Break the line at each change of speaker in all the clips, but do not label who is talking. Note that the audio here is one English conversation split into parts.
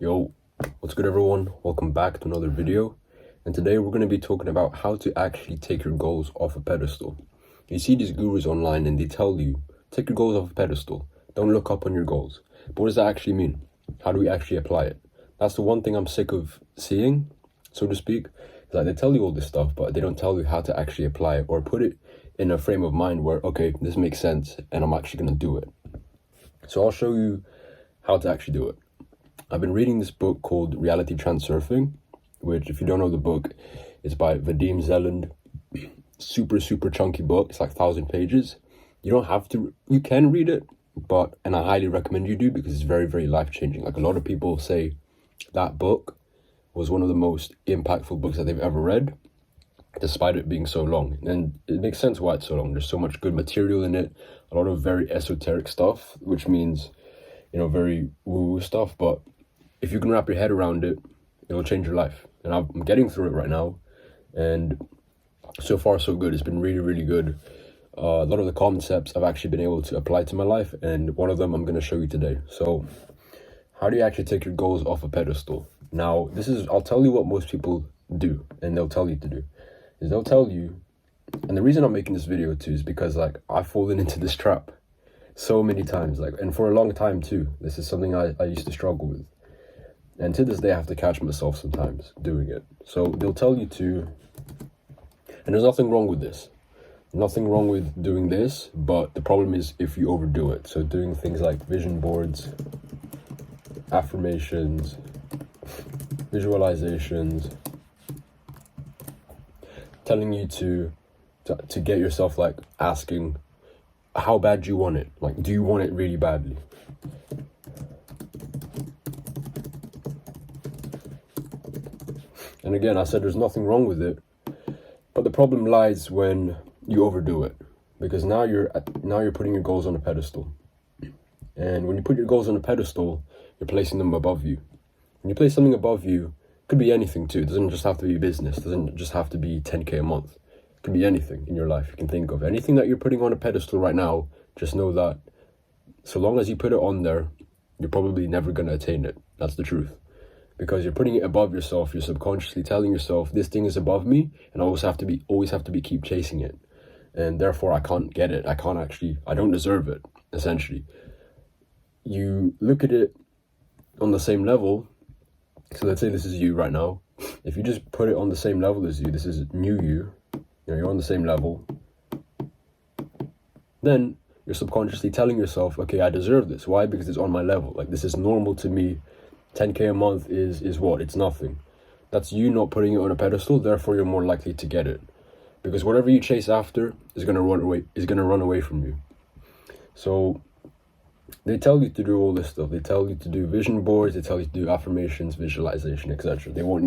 Yo, what's good everyone? Welcome back to another video. And today we're going to be talking about how to actually take your goals off a pedestal. You see these gurus online and they tell you, take your goals off a pedestal. Don't look up on your goals. But what does that actually mean? How do we actually apply it? That's the one thing I'm sick of seeing, so to speak. Is like they tell you all this stuff, but they don't tell you how to actually apply it or put it in a frame of mind where, okay, this makes sense and I'm actually going to do it. So I'll show you how to actually do it. I've been reading this book called Reality Transurfing, which, if you don't know the book, is by Vadim Zeland. Super chunky book. It's like 1,000 pages. You don't have to, you can read it, and I highly recommend you do because it's very life-changing. Like, a lot of people say that book was one of the most impactful books that they've ever read, despite it being so long. And it makes sense why it's so long. There's so much good material in it, a lot of very esoteric stuff, which means, very woo-woo stuff, but if you can wrap your head around it, it'll change your life. And I'm getting through it right now, and so far so good. It's been really good. A lot of the concepts I've actually been able to apply to my life, and one of them I'm going to show you today. So how do you actually take your goals off a pedestal? Now, I'll tell you what most people do, and they'll tell you to do, is they'll tell you, and the reason I'm making this video too is because, like, I've fallen into this trap so many times, and for a long time too. This is something I used to struggle with. And to this day, I have to catch myself sometimes doing it. So they'll tell you to, and there's nothing wrong with this. Nothing wrong with doing this, but the problem is if you overdo it. So doing things like vision boards, affirmations, visualizations, telling you to get yourself, like, asking, how bad do you want it? Like, do you want it really badly? And again, I said there's nothing wrong with it, but the problem lies when you overdo it, because now you're putting your goals on a pedestal. And when you put your goals on a pedestal, you're placing them above you. When you place something above you, it could be anything too. It doesn't just have to be business. It doesn't just have to be 10K a month. It could be anything in your life you can think of. Anything that you're putting on a pedestal right now, just know that so long as you put it on there, you're probably never going to attain it. That's the truth. Because you're putting it above yourself. You're subconsciously telling yourself, this thing is above me, and I always have to keep chasing it. And therefore I can't get it. I don't deserve it, essentially. You look at it on the same level. So let's say this is you right now. If you just put it on the same level as you, this is new you, you're on the same level, then you're subconsciously telling yourself, okay, I deserve this. Why? Because it's on my level. Like, this is normal to me. 10K a month is what? It's nothing. That's you not putting it on a pedestal, therefore you're more likely to get it. Because whatever you chase after is gonna run away from you. So they tell you to do all this stuff. They tell you to do vision boards, they tell you to do affirmations, visualization, etc. They will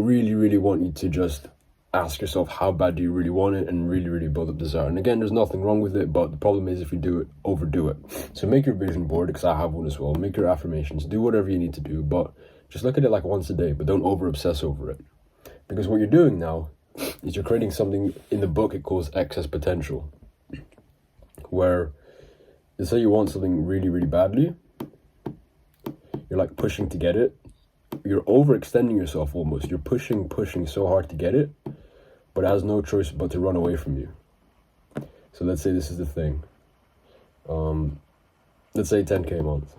really want you to just ask yourself, how bad do you really want it, and really build up desire. And again, there's nothing wrong with it, but the problem is if you overdo it. So make your vision board, because I have one as well. Make your affirmations, do whatever you need to do, but just look at it like once a day, but don't over obsess over it. Because what you're doing now is you're creating something. In the book it calls excess potential, where, let's say you want something really badly, you're like pushing to get it, you're overextending yourself almost. You're pushing so hard to get it, but it has no choice but to run away from you. So let's say this is the thing. Let's say 10K a month.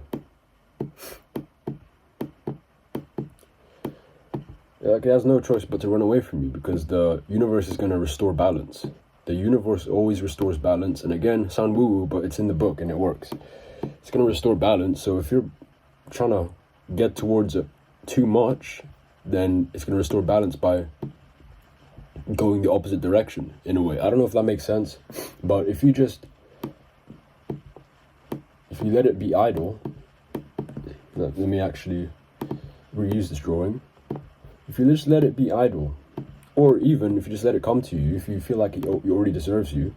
Like, it has no choice but to run away from you, because the universe is going to restore balance. The universe always restores balance. And again, sound woo-woo, but it's in the book and it works. It's going to restore balance. So if you're trying to get towards it too much, then it's going to restore balance by going the opposite direction, in a way. I don't know if that makes sense, but if you let it be idle, let me actually reuse this drawing. If you just let it be idle, or even if you just let it come to you, if you feel like it already deserves you,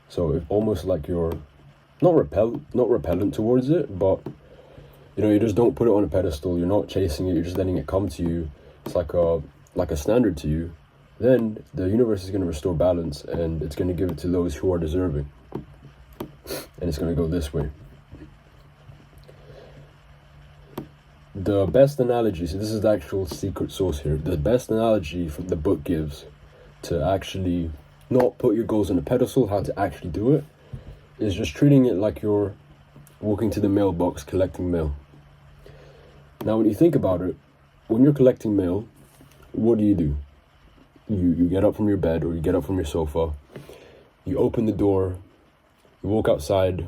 so if almost like you're not repellent towards it, but you just don't put it on a pedestal, you're not chasing it, you're just letting it come to you, it's like a standard to you, then the universe is going to restore balance, and it's going to give it to those who are deserving. And it's going to go this way. The best analogy, so this is the actual secret sauce here, the best analogy from the book gives to actually not put your goals on a pedestal, how to actually do it, is just treating it like you're walking to the mailbox collecting mail. Now, when you think about it, when you're collecting mail, what do? You get up from your bed or you get up from your sofa, you open the door, you walk outside,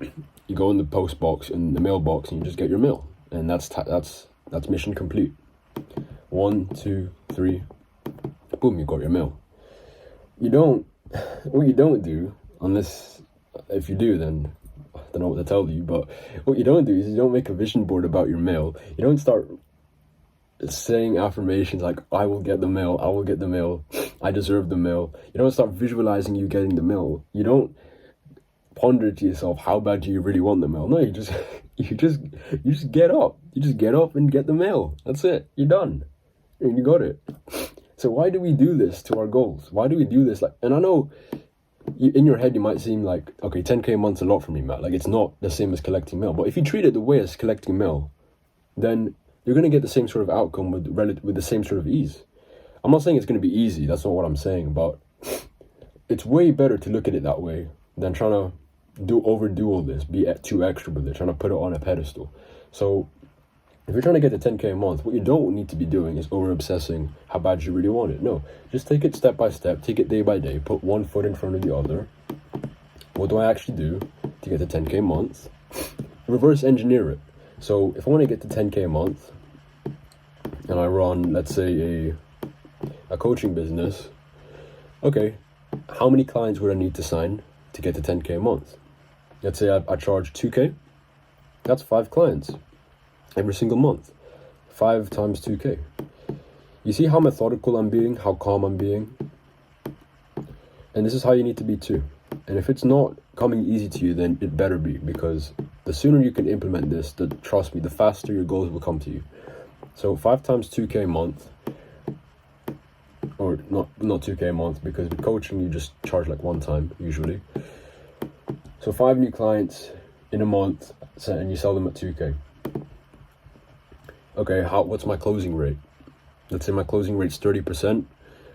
you go in the post box, in the mailbox, and you just get your mail. And that's mission complete. 1, 2, 3, boom, you got your mail. What you don't do, unless, if you do, then I don't know what to tell you, but what you don't do is you don't make a vision board about your mail. You don't start saying affirmations like, I will get the mail, I will get the mail, I deserve the mail. You don't start visualizing you getting the mail. You don't ponder to yourself, how bad do you really want the mail? No, you just get up. You just get up and get the mail. That's it. You're done. And you got it. So why do we do this to our goals? Why do we do this? Like, and I know in your head you might seem like, okay, 10k a month's a lot for me, Matt. Like, it's not the same as collecting mail. But if you treat it the way as collecting mail, then you're going to get the same sort of outcome with the same sort of ease. I'm not saying it's going to be easy. That's not what I'm saying. But it's way better to look at it that way than trying to overdo all this, be too extra with it, trying to put it on a pedestal. So if you're trying to get to 10k a month, what you don't need to be doing is over obsessing how bad you really want it. No, just take it step by step, take it day by day, put one foot in front of the other. What do I actually do to get to 10k a month? Reverse engineer it. So if I want to get to 10k a month and I run, let's say, a coaching business, okay, how many clients would I need to sign to get to 10k a month? Let's say I charge 2k, that's 5 clients every single month. 5 times 2k. You see how methodical I'm being, how calm I'm being? And this is how you need to be too. And if it's not coming easy to you, then it better be, because the sooner you can implement this, trust me, the faster your goals will come to you. So 5 times 2k a month, or not 2k a month, because with coaching you just charge like one time usually. So 5 new clients in a month, and you sell them at 2k. Okay, what's my closing rate? Let's say my closing rate's 30%.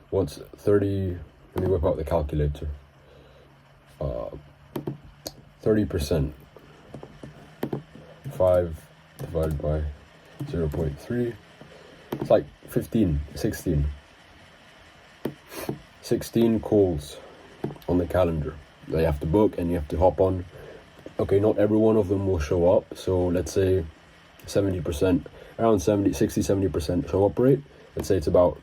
What's 30? Let me whip out the calculator. 30%. 5 divided by 0.3. It's like 16 calls on the calendar that you have to book and you have to hop on. Okay, not every one of them will show up. So let's say 70%, around 60-70% show up rate. Let's say it's about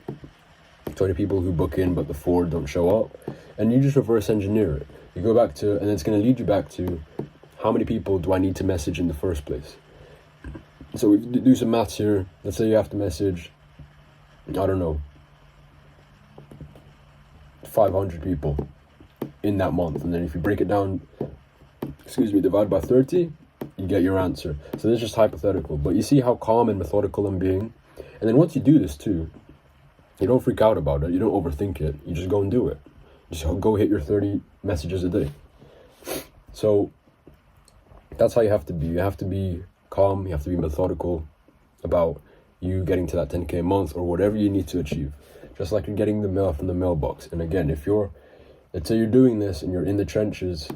20 people who book in, but the 4 don't show up. And you just reverse engineer it. You go back to, and it's going to lead you back to, how many people do I need to message in the first place? So we do some maths here. Let's say you have to message, I don't know, 500 people in that month. And then if you break it down, divide by 30, you get your answer. So this is just hypothetical, but you see how calm and methodical I'm being? And then once you do this too, you don't freak out about it, you don't overthink it, you just go and do it. Just go hit your 30 messages a day. So that's how you have to be. You have to be calm, you have to be methodical about you getting to that 10k a month or whatever you need to achieve. Just like you're getting the mail from the mailbox. And again, let's say you're doing this and you're in the trenches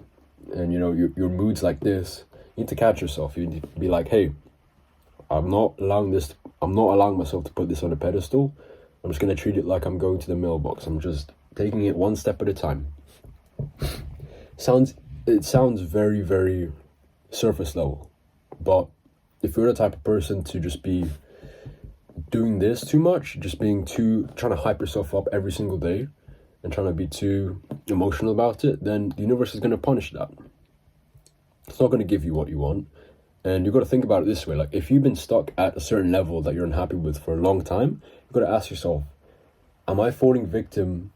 and you know your mood's like this, you need to catch yourself. You need to be like, hey, I'm not allowing myself to put this on a pedestal. I'm just going to treat it like I'm going to the mailbox. I'm just taking it one step at a time. It sounds very, very surface level, but if you're the type of person to just be doing this too much, just trying to hype yourself up every single day and trying to be too emotional about it, then the universe is going to punish that. It's not going to give you what you want. And you've got to think about it this way. Like, if you've been stuck at a certain level that you're unhappy with for a long time, you've got to ask yourself, am I falling victim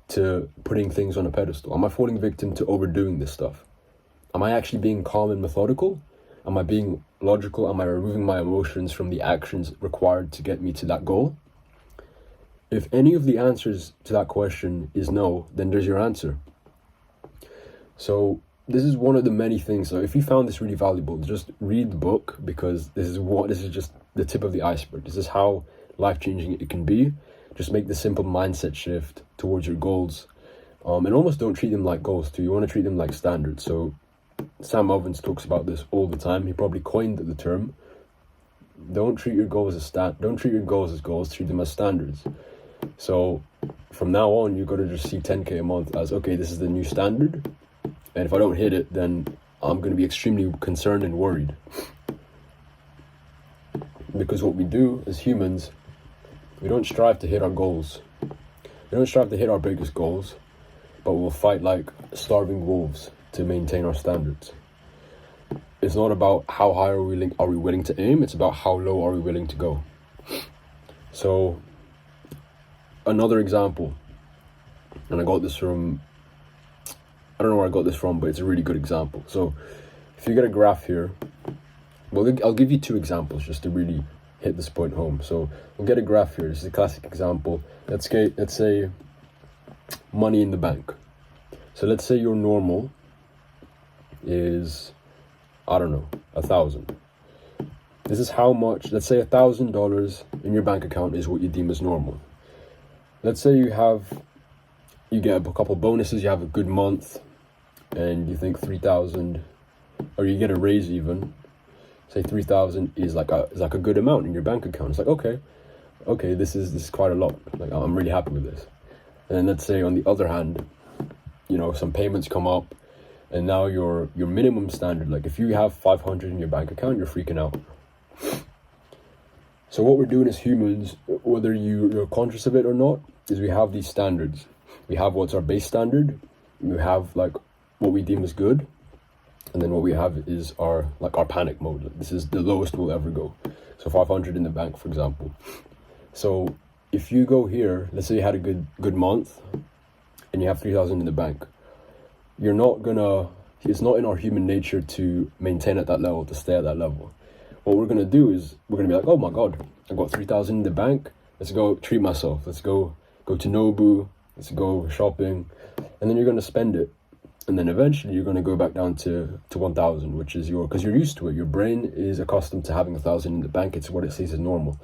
to putting things on a pedestal? Am I falling victim to overdoing this stuff? Am I actually being calm and methodical? Am I being logical? Am I removing my emotions from the actions required to get me to that goal? If any of the answers to that question is no, then there's your answer. So this is one of the many things. So if you found this really valuable, just read the book, because this is just the tip of the iceberg. This is how life-changing it can be. Just make the simple mindset shift towards your goals, and almost don't treat them like goals too. You want to treat them like standards. So Sam Ovens talks about this all the time. He probably coined the term. Don't treat your goals as goals. Treat them as standards. So from now on, you've got to just see 10K a month as, okay, this is the new standard. And if I don't hit it, then I'm going to be extremely concerned and worried. Because what we do as humans, we don't strive to hit our goals. We don't strive to hit our biggest goals, but we'll fight like starving wolves to maintain our standards. It's not about how high are we willing to aim, it's about how low are we willing to go. So, another example, and I got this from, I don't know where I got this from, but it's a really good example. So, if you get a graph here, well, I'll give you two examples just to really hit this point home. So, we'll get a graph here. This is a classic example. Let's say money in the bank. So, let's say your normal is, I don't know, 1,000. This is how much, let's say $1,000 in your bank account is what you deem as normal. Let's say you get a couple bonuses, you have a good month, and you think 3,000, or you get a raise even, say 3,000 is like a good amount in your bank account. It's like, okay, this is quite a lot. Like, I'm really happy with this. And then let's say on the other hand, some payments come up, and now your minimum standard, like if you have 500 in your bank account, you're freaking out. So what we're doing as humans, whether you're conscious of it or not, is we have these standards. We have what's our base standard. We have like what we deem as good. And then what we have is our panic mode. This is the lowest we'll ever go. So 500 in the bank, for example. So if you go here, let's say you had a good month and you have 3,000 in the bank, it's not in our human nature to maintain at that level, to stay at that level. What we're gonna do is we're gonna be like, oh my god, I got 3,000 in the bank. Let's go treat myself. Let's go to Nobu. Let's go shopping, and then you're gonna spend it, and then eventually you're gonna go back down to 1,000, which is because you're used to it. Your brain is accustomed to having 1,000 in the bank. It's what it sees as normal.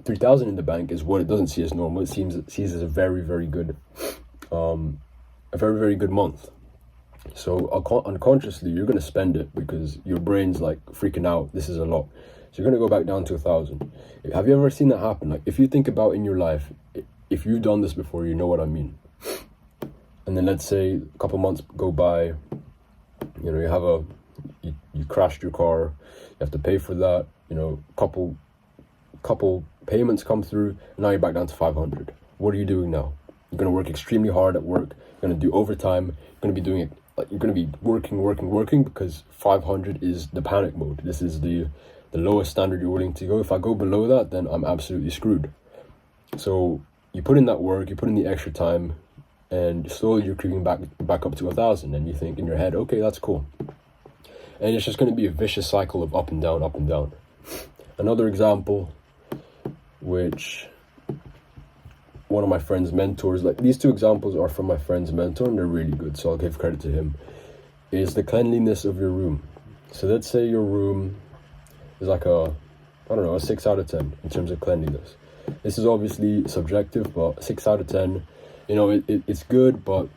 3,000 in the bank is what it doesn't see as normal. It sees as a very, very good, very good month. So unconsciously, you're going to spend it because your brain's like freaking out. This is a lot. So you're going to go back down to 1,000. Have you ever seen that happen? Like, if you think about in your life, if you've done this before, you know what I mean. And then let's say a couple months go by, you crashed your car, you have to pay for that, couple payments come through, and now you're back down to 500. What are you doing now? You're going to work extremely hard at work. You're going to do overtime. You're going to be doing it. Like, you're going to be working because 500 is the panic mode. This is the lowest standard you're willing to go. If I go below that, then I'm absolutely screwed. So you put in that work, you put in the extra time, and slowly you're creeping back up to 1,000. And you think in your head, okay, that's cool. And it's just going to be a vicious cycle of up and down, up and down. Another example, which one of my friend's mentors, like these two examples are from my friend's mentor and they're really good, so I'll give credit to him, is the cleanliness of your room. So let's say your room is like a 6 out of 10 in terms of cleanliness. This is obviously subjective, but 6 out of 10, it's good, but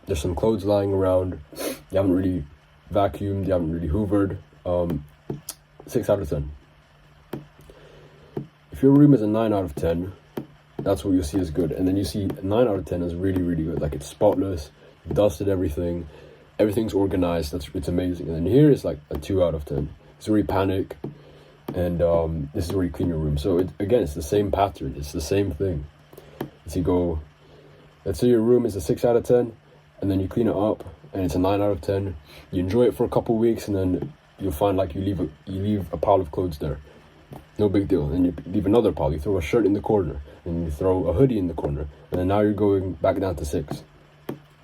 there's some clothes lying around, you haven't really vacuumed, you haven't really hoovered. 6 out of 10. If your room is a 9 out of 10, that's what you'll see as good. And then you see 9 out of 10 is really, really good. Like, it's spotless, you've dusted everything, everything's organized, it's amazing. And then here is like a 2 out of 10. It's where you panic, and this is where you clean your room. So it's the same pattern, it's the same thing. Let's say your room is a 6 out of 10, and then you clean it up, and it's a 9 out of 10. You enjoy it for a couple of weeks, and then you'll find like you leave a pile of clothes there. No big deal. And you leave another pile, you throw a shirt in the corner, and you throw a hoodie in the corner, and then now you're going back down to 6.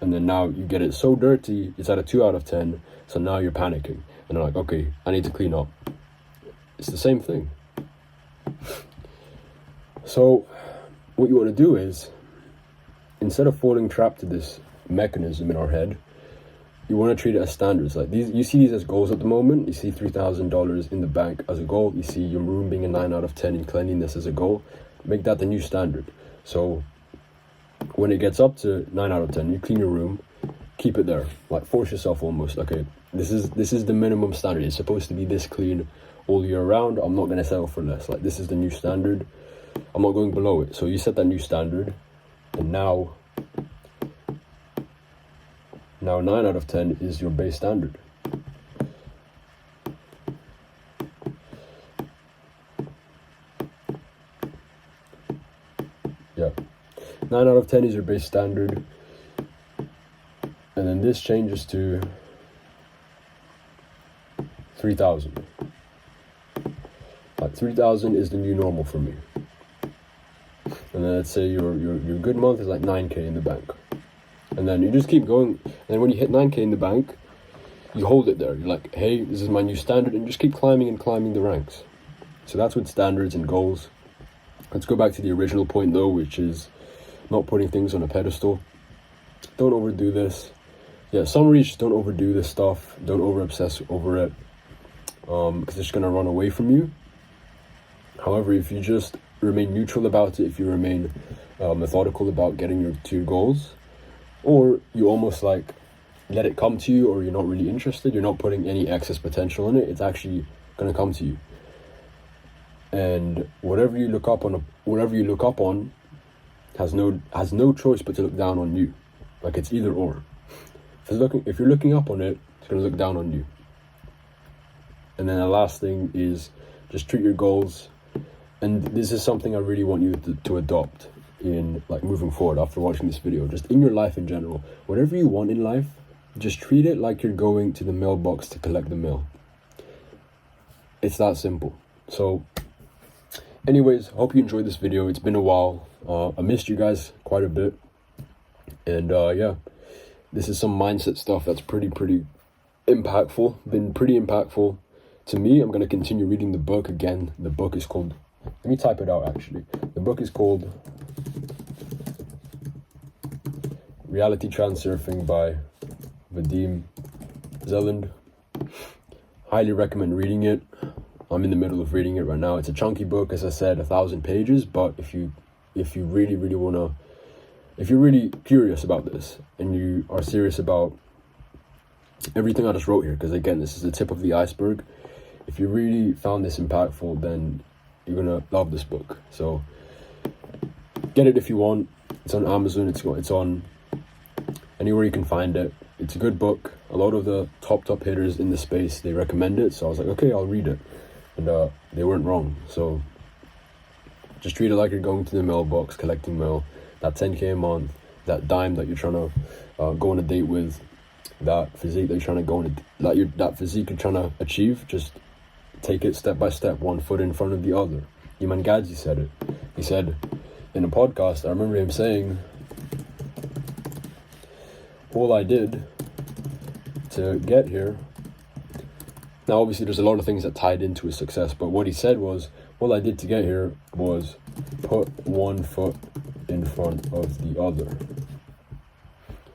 And then now you get it so dirty, it's at a 2 out of 10, so now you're panicking. And you're like, okay, I need to clean up. It's the same thing. So what you want to do is, instead of falling trapped to this mechanism in our head, you want to treat it as standards. Like these, you see these as goals at the moment. You see $3,000 in the bank as a goal. You see your room being a 9 out of 10 in cleanliness as a goal. Make that the new standard. So when it gets up to 9 out of 10, you clean your room, keep it there. Like force yourself almost. Okay, this is the minimum standard. It's supposed to be this clean all year round. I'm not gonna settle for less. Like this is the new standard. I'm not going below it. So you set that new standard, and now 9 out of 10 is your base standard. Yeah, 9 out of 10 is your base standard, and then this changes to 3,000. Like 3,000 is the new normal for me. And then let's say your good month is like 9k in the bank, and then you just keep going. And then when you hit 9k in the bank, you hold it there. You're like, hey, this is my new standard, and just keep climbing and climbing the ranks. So that's with standards and goals. Let's go back to the original point though, which is not putting things on a pedestal. Don't overdo this. Yeah, summary, just don't overdo this stuff. Don't over obsess over it, because it's just gonna run away from you. However, if you just remain neutral about it, if you remain methodical about getting to your goals, or you almost like let it come to you, or you're not really interested, you're not putting any excess potential in it, it's actually gonna come to you. And whatever you look up on has no choice but to look down on you. Like it's either or. If you're looking up on it, it's gonna look down on you. And then the last thing is just treat your goals. And this is something I really want you to adopt in like moving forward after watching this video, just in your life in general. Whatever you want in life, just treat it like you're going to the mailbox to collect the mail. It's that simple. So anyways, hope you enjoyed this video. It's been a while. I missed you guys quite a bit. And yeah, this is some mindset stuff that's pretty impactful. Been pretty impactful to me. I'm going to continue reading the book again. The book is called, let me type it out actually. The book is called Reality Transurfing by Vadim Zeland. Highly recommend reading it. I'm in the middle of reading it right now. It's a chunky book, as I said, 1,000 pages, but if you really if you're really curious about this and you are serious about everything I just wrote here, because again, this is the tip of the iceberg. If you really found this impactful, then you're gonna love this book. So get it if you want. It's on Amazon. It's on anywhere you can find it. It's a good book. A lot of the top hitters in the space, they recommend it. So I was like, okay, I'll read it. And they weren't wrong. So just treat it like you're going to the mailbox, collecting mail. That 10k a month, that dime that you're trying to go on a date with, that physique that you're trying to go on that physique you're trying to achieve, just take it step by step, one foot in front of the other. Iman Gadzhi said it. He said in a podcast, I remember him saying, all I did to get here. Now, obviously, there's a lot of things that tied into his success, but what he said was, all I did to get here was put one foot in front of the other.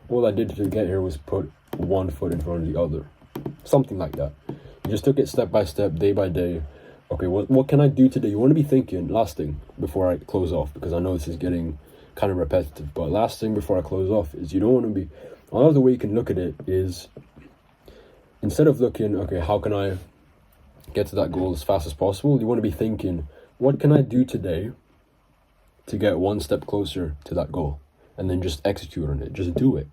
All I did to get here was put one foot in front of the other. Something like that. He just took it step by step, day by day. Okay, what can I do today? You want to be thinking, last thing before I close off, because I know this is getting kind of repetitive, but last thing before I close off is you don't want to be, another way you can look at it is, instead of looking, okay, how can I get to that goal as fast as possible? You want to be thinking, what can I do today to get one step closer to that goal? And then just execute on it. Just do it.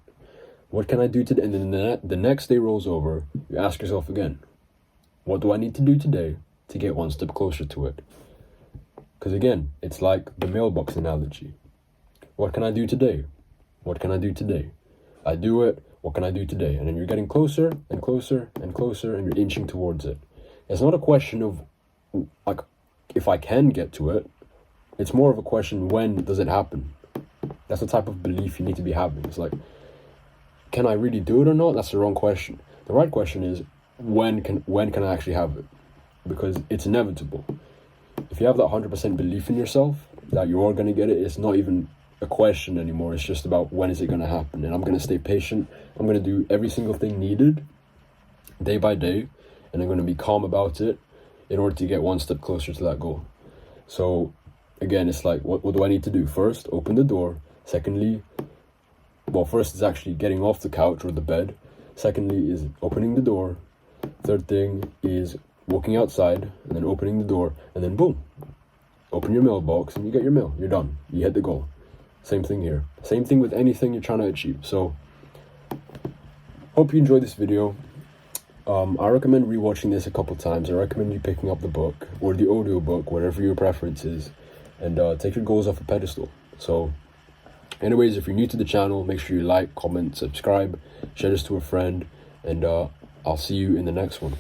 What can I do today? And then the next day rolls over. You ask yourself again, what do I need to do today to get one step closer to it? Because again, it's like the mailbox analogy. What can I do today? What can I do today? I do it. What can I do today? And then you're getting closer and closer and closer, and you're inching towards it. It's not a question of, like, if I can get to it. It's more of a question, when does it happen? That's the type of belief you need to be having. It's like, can I really do it or not? That's the wrong question. The right question is, when can I actually have it? Because it's inevitable. If you have that 100% belief in yourself that you are going to get it, it's not even a question anymore. It's just about when is it going to happen. And I'm going to stay patient. I'm going to do every single thing needed day by day. And I'm going to be calm about it in order to get one step closer to that goal. So again, it's like, what do I need to do? First, open the door. Secondly, first is actually getting off the couch or the bed. Secondly is opening the door. Third thing is walking outside and then opening the door, and then boom, open your mailbox and you get your mail. You're done. You hit the goal. Same thing here. Same thing with anything you're trying to achieve. So hope you enjoyed this video. I recommend rewatching this a couple times. I recommend you picking up the book or the audio book, whatever your preference is, and take your goals off a pedestal. So anyways, if you're new to the channel, make sure you like, comment, subscribe, share this to a friend, and I'll see you in the next one.